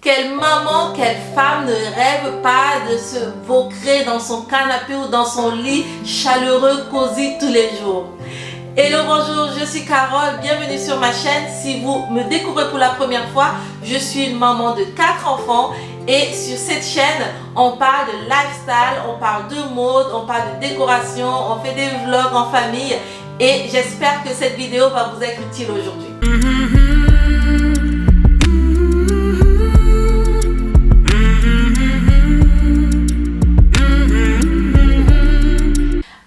Quelle maman, quelle femme ne rêve pas de se vautrer dans son canapé ou dans son lit chaleureux, cosy tous les jours? Hello, bonjour, je suis Carole, bienvenue sur ma chaîne. Si vous me découvrez pour la première fois, je suis une maman de 4 enfants et sur cette chaîne, on parle de lifestyle, on parle de mode, on parle de décoration, on fait des vlogs en famille et j'espère que cette vidéo va vous être utile aujourd'hui.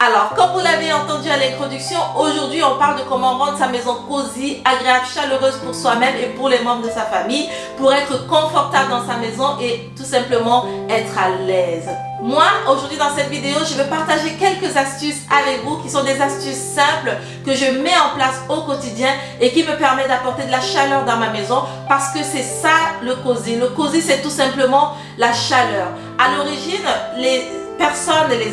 Alors, comme vous l'avez entendu à l'introduction, aujourd'hui on parle de comment rendre sa maison cosy, agréable, chaleureuse pour soi-même et pour les membres de sa famille, pour être confortable dans sa maison et tout simplement être à l'aise. Moi, aujourd'hui dans cette vidéo, je vais partager quelques astuces avec vous qui sont des astuces simples que je mets en place au quotidien et qui me permettent d'apporter de la chaleur dans ma maison parce que c'est ça le cosy. Le cosy, c'est tout simplement la chaleur. À l'origine, les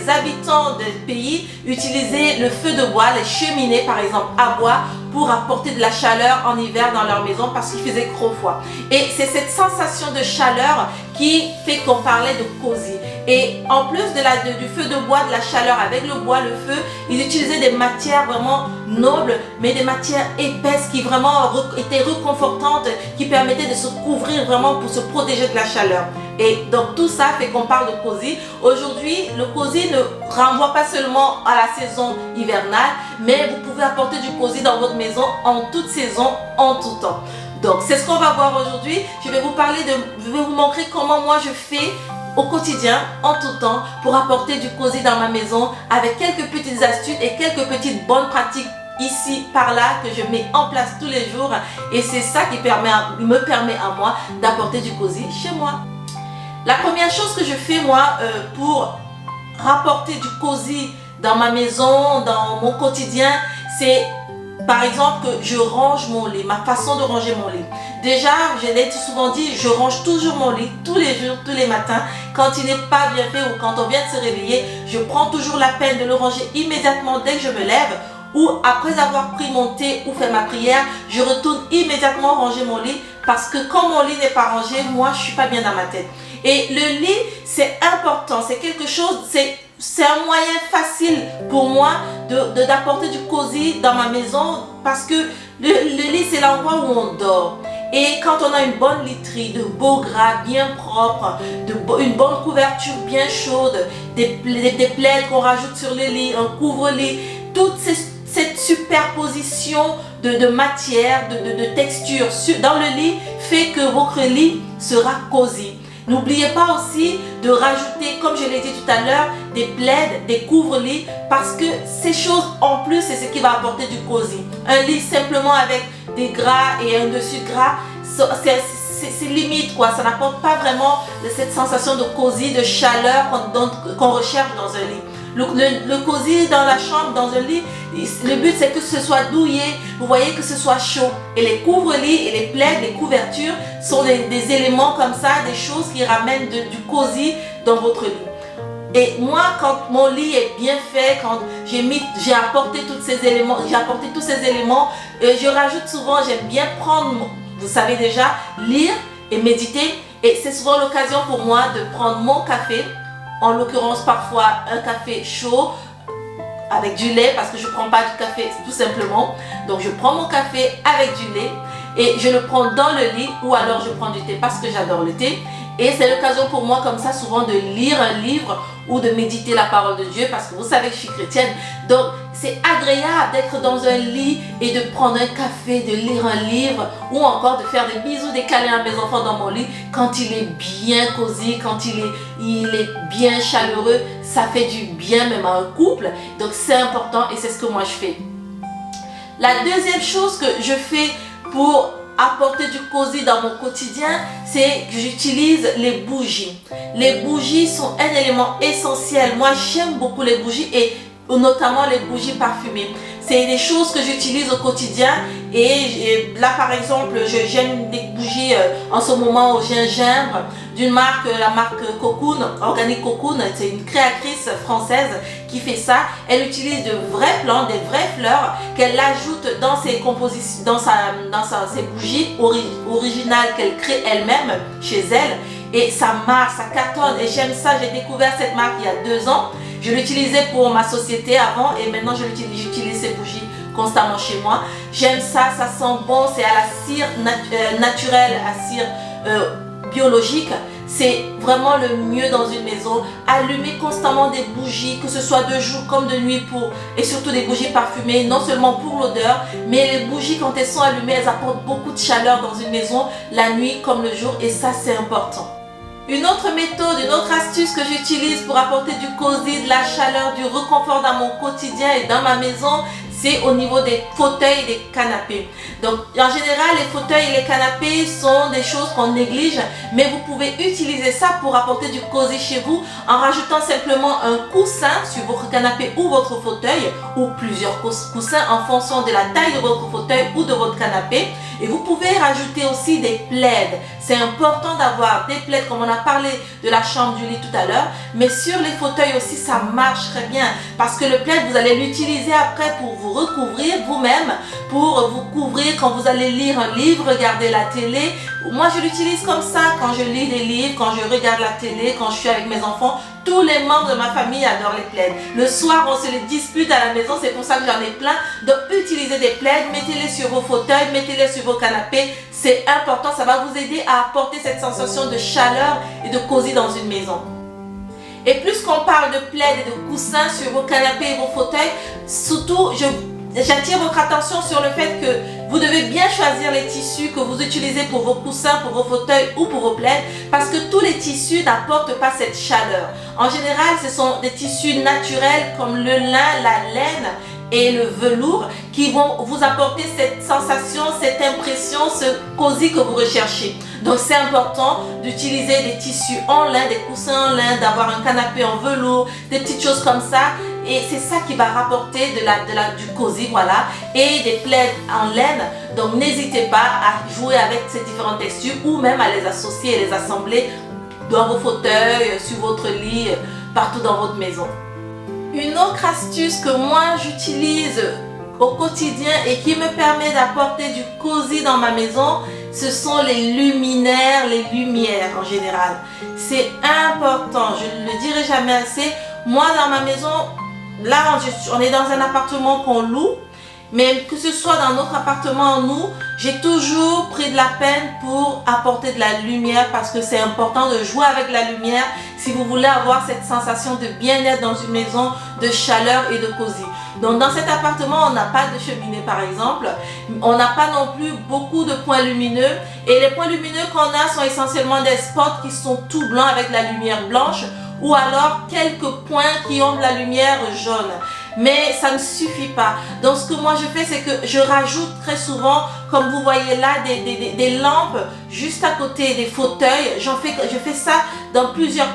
habitants des pays utilisaient le feu de bois, les cheminées par exemple à bois pour apporter de la chaleur en hiver dans leur maison parce qu'il faisait trop froid. Et c'est cette sensation de chaleur qui fait qu'on parlait de cosy. Et en plus du feu de bois, de la chaleur avec le bois, le feu, ils utilisaient des matières vraiment nobles, mais des matières épaisses qui vraiment étaient réconfortantes, qui permettaient de se couvrir vraiment pour se protéger de la chaleur. Et donc tout ça fait qu'on parle de cosy. Aujourd'hui, le cosy ne renvoie pas seulement à la saison hivernale, mais vous pouvez apporter du cosy dans votre maison en toute saison, en tout temps. Donc c'est ce qu'on va voir aujourd'hui. Je vais vous montrer comment moi je fais au quotidien, en tout temps, pour apporter du cosy dans ma maison avec quelques petites astuces et quelques petites bonnes pratiques ici, par là, que je mets en place tous les jours. Et c'est ça qui me permet à moi d'apporter du cosy chez moi. La première chose que je fais moi pour rapporter du cosy dans ma maison, dans mon quotidien, c'est par exemple que je range mon lit, ma façon de ranger mon lit. Déjà, je l'ai souvent dit, je range toujours mon lit tous les jours, tous les matins. Quand il n'est pas bien fait ou quand on vient de se réveiller, je prends toujours la peine de le ranger immédiatement dès que je me lève. Ou après avoir pris mon thé ou fait ma prière, je retourne immédiatement ranger mon lit parce que quand mon lit n'est pas rangé, moi je ne suis pas bien dans ma tête. Et le lit, c'est important, c'est quelque chose, c'est un moyen facile pour moi d'apporter du cosy dans ma maison parce que le lit, c'est l'endroit où on dort. Et quand on a une bonne literie, de beaux draps bien propres, une bonne couverture bien chaude, des plaids qu'on rajoute sur le lit, un couvre-lit, cette superposition de matière, de texture dans le lit fait que votre lit sera cosy. N'oubliez pas aussi de rajouter, comme je l'ai dit tout à l'heure, des plaids, des couvre-lits, parce que ces choses en plus, c'est ce qui va apporter du cosy. Un lit simplement avec des gras et un dessus gras, c'est limite quoi, ça n'apporte pas vraiment cette sensation de cosy, de chaleur qu'on recherche dans un lit. Le cosy dans la chambre, dans un lit, le but c'est que ce soit douillet, vous voyez que ce soit chaud. Et les couvre-lits et les plaids, les couvertures sont des éléments comme ça, des choses qui ramènent du cosy dans votre lit. Et moi, quand mon lit est bien fait, quand j'ai apporté tous ces éléments, je rajoute souvent, j'aime bien prendre, vous savez déjà, lire et méditer. Et c'est souvent l'occasion pour moi de prendre mon café, en l'occurrence parfois un café chaud avec du lait parce que je ne prends pas du café tout simplement. Donc je prends mon café avec du lait et je le prends dans le lit ou alors je prends du thé parce que j'adore le thé. Et c'est l'occasion pour moi comme ça souvent de lire un livre ou de méditer la parole de Dieu parce que vous savez que je suis chrétienne. Donc c'est agréable d'être dans un lit et de prendre un café, de lire un livre ou encore de faire des bisous, des câlins à mes enfants dans mon lit quand il est bien cosy, quand il est bien chaleureux. Ça fait du bien même à un couple. Donc c'est important et c'est ce que moi je fais. La deuxième chose que je fais pour apporter du cosy dans mon quotidien, c'est que j'utilise les bougies. Les bougies sont un élément essentiel. Moi, j'aime beaucoup les bougies et notamment les bougies parfumées. c'est des choses que j'utilise au quotidien. Et là par exemple, j'aime des bougies en ce moment au gingembre d'une marque, la marque Cocoon, Organic Cocoon. C'est une créatrice française qui fait ça. Elle utilise de vraies plantes, des vraies fleurs qu'elle ajoute dans ses compositions, dans ses bougies originales qu'elle crée elle-même chez elle. Et ça marche, ça cartonne, et j'aime ça. J'ai découvert cette marque il y a 2 ans. Je l'utilisais pour ma société avant, et maintenant j'utilise ces bougies constamment chez moi. J'aime ça, ça sent bon, c'est à la cire naturelle, à cire biologique. C'est vraiment le mieux dans une maison. Allumer constamment des bougies, que ce soit de jour comme de nuit, et surtout des bougies parfumées, non seulement pour l'odeur, mais les bougies quand elles sont allumées, elles apportent beaucoup de chaleur dans une maison, la nuit comme le jour, et ça c'est important. Une autre méthode, une autre astuce que j'utilise pour apporter du cosy, de la chaleur, du réconfort dans mon quotidien et dans ma maison, c'est au niveau des fauteuils et des canapés. Donc en général, les fauteuils et les canapés sont des choses qu'on néglige, mais vous pouvez utiliser ça pour apporter du cosy chez vous en rajoutant simplement un coussin sur votre canapé ou votre fauteuil, ou plusieurs coussins en fonction de la taille de votre fauteuil ou de votre canapé. Et vous pouvez rajouter aussi des plaids. C'est important d'avoir des plaids, comme on a parlé de la chambre du lit tout à l'heure, mais sur les fauteuils aussi ça marche très bien, parce que le plaid vous allez l'utiliser après pour vous recouvrir vous-même, pour vous couvrir quand vous allez lire un livre, regarder la télé. Moi je l'utilise comme ça quand je lis des livres, quand je regarde la télé, quand je suis avec mes enfants. Tous les membres de ma famille adorent les plaids. Le soir on se les dispute à la maison, c'est pour ça que j'en ai plein. Donc utilisez des plaids, mettez-les sur vos fauteuils, mettez-les sur vos canapés. C'est important, ça va vous aider à apporter cette sensation de chaleur et de cosy dans une maison. Et plus qu'on parle de plaids et de coussins sur vos canapés et vos fauteuils, surtout j'attire votre attention sur le fait que vous devez bien choisir les tissus que vous utilisez pour vos coussins, pour vos fauteuils ou pour vos plaids, parce que tous les tissus n'apportent pas cette chaleur. En général, ce sont des tissus naturels comme le lin, la laine et le velours qui vont vous apporter cette sensation, cette impression, ce cosy que vous recherchez. Donc c'est important d'utiliser des tissus en lin, des coussins en lin, d'avoir un canapé en velours, des petites choses comme ça. Et c'est ça qui va rapporter du cosy, voilà, et des plaids en laine. Donc n'hésitez pas à jouer avec ces différentes textures ou même à les associer et les assembler dans vos fauteuils, sur votre lit, partout dans votre maison. Une autre astuce que moi j'utilise au quotidien et qui me permet d'apporter du cosy dans ma maison, ce sont les luminaires, les lumières en général. C'est important, je ne le dirai jamais assez. Moi dans ma maison, là on est dans un appartement qu'on loue, mais que ce soit dans notre appartement nous, j'ai toujours pris de la peine pour apporter de la lumière, parce que c'est important de jouer avec la lumière si vous voulez avoir cette sensation de bien-être dans une maison, de chaleur et de cosy. Donc dans cet appartement, on n'a pas de cheminée par exemple, on n'a pas non plus beaucoup de points lumineux, et les points lumineux qu'on a sont essentiellement des spots qui sont tout blancs avec la lumière blanche, ou alors quelques points qui ont de la lumière jaune. Mais ça ne suffit pas. Donc ce que moi je fais, c'est que je rajoute très souvent, comme vous voyez là, des lampes juste à côté des fauteuils. Je fais ça dans plusieurs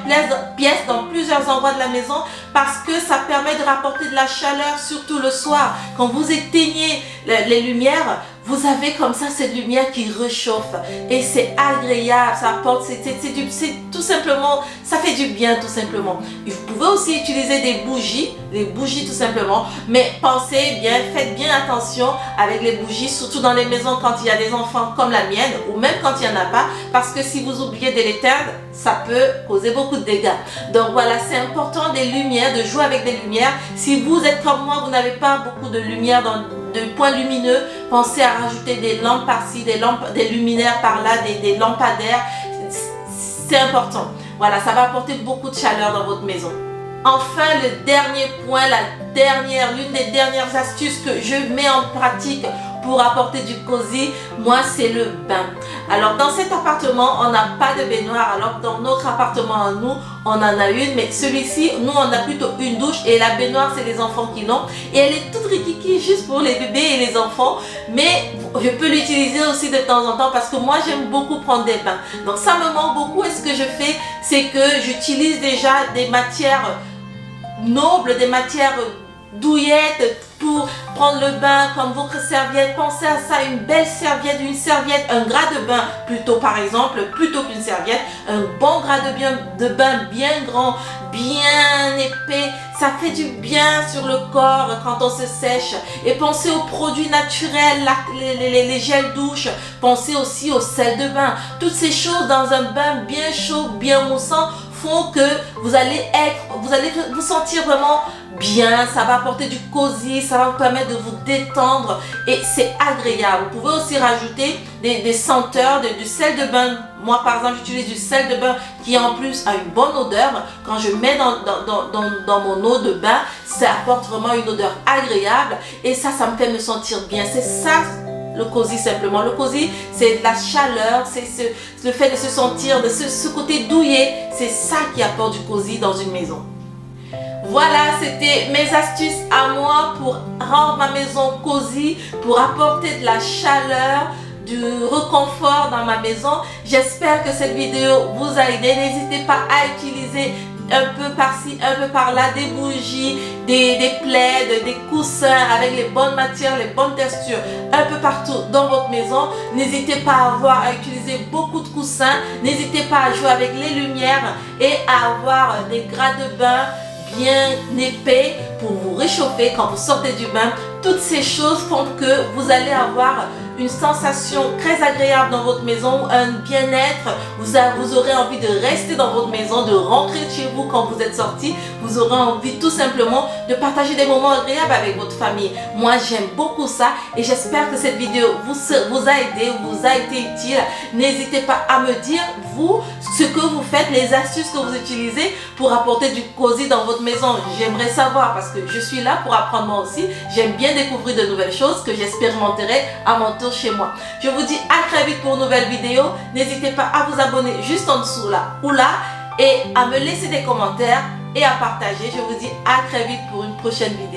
pièces, dans plusieurs endroits de la maison, parce que ça permet de rapporter de la chaleur, surtout le soir. Quand vous éteignez les lumières, vous avez comme ça cette lumière qui réchauffe et c'est agréable, ça apporte, c'est tout simplement, ça fait du bien tout simplement. Vous pouvez aussi utiliser des bougies tout simplement, mais pensez bien, faites bien attention avec les bougies, surtout dans les maisons quand il y a des enfants comme la mienne, ou même quand il n'y en a pas, parce que si vous oubliez de l'éteindre, ça peut causer beaucoup de dégâts. Donc voilà, c'est important des lumières, de jouer avec des lumières. Si vous êtes comme moi, vous n'avez pas beaucoup de lumière de points lumineux, pensez à rajouter des lampes par-ci, des luminaires par-là, des lampadaires. C'est important. Voilà, ça va apporter beaucoup de chaleur dans votre maison. Enfin, le dernier point, l'une des dernières astuces que je mets en pratique pour apporter du cosy, moi c'est le bain. Alors dans cet appartement, on n'a pas de baignoire, alors dans notre appartement à nous, on en a une, mais celui-ci, nous on a plutôt une douche et la baignoire c'est les enfants qui l'ont, et elle est toute rikiki juste pour les bébés et les enfants, mais je peux l'utiliser aussi de temps en temps parce que moi j'aime beaucoup prendre des bains. Donc ça me manque beaucoup, et ce que je fais, c'est que j'utilise déjà des matières nobles, des matières douillettes pour prendre le bain comme votre serviette. Pensez à ça, une belle serviette, un gras de bain plutôt par exemple, plutôt qu'une serviette, un bon gras de bain bien grand, bien épais. Ça fait du bien sur le corps quand on se sèche. Et pensez aux produits naturels, les gels douche. Pensez aussi au sel de bain. Toutes ces choses dans un bain bien chaud, bien moussant font que vous allez vous sentir vraiment bien. Ça va apporter du cosy, ça va vous permettre de vous détendre et c'est agréable. Vous pouvez aussi rajouter des senteurs, du sel de bain. Moi par exemple j'utilise du sel de bain qui en plus a une bonne odeur. Quand je mets dans mon eau de bain, ça apporte vraiment une odeur agréable et ça me fait me sentir bien. C'est ça le cosy simplement. Le cosy c'est de la chaleur, c'est le fait de se sentir, de ce côté douillet. C'est ça qui apporte du cosy dans une maison. Voilà, c'était mes astuces à moi pour rendre ma maison cosy, pour apporter de la chaleur, du réconfort dans ma maison. J'espère que cette vidéo vous a aidé. N'hésitez pas à utiliser un peu par-ci, un peu par-là, des bougies, des plaids, des coussins avec les bonnes matières, les bonnes textures un peu partout dans votre maison. N'hésitez pas à utiliser beaucoup de coussins. N'hésitez pas à jouer avec les lumières et à avoir des gras de bain bien épais pour vous réchauffer quand vous sortez du bain. Toutes ces choses font que vous allez avoir une sensation très agréable dans votre maison, un bien-être. Vous aurez envie de rester dans votre maison, de rentrer chez vous quand vous êtes sorti. Vous aurez envie tout simplement de partager des moments agréables avec votre famille. Moi j'aime beaucoup ça et j'espère que cette vidéo vous a aidé, vous a été utile. N'hésitez pas à me dire vous ce que vous faites, les astuces que vous utilisez pour apporter du cosy dans votre maison. J'aimerais savoir parce que je suis là pour apprendre moi aussi. J'aime bien découvrir de nouvelles choses que j'expérimenterai à mon tour chez moi. Je vous dis à très vite pour une nouvelle vidéo. N'hésitez pas à vous abonner juste en dessous là ou là et à me laisser des commentaires et à partager. Je vous dis à très vite pour une prochaine vidéo.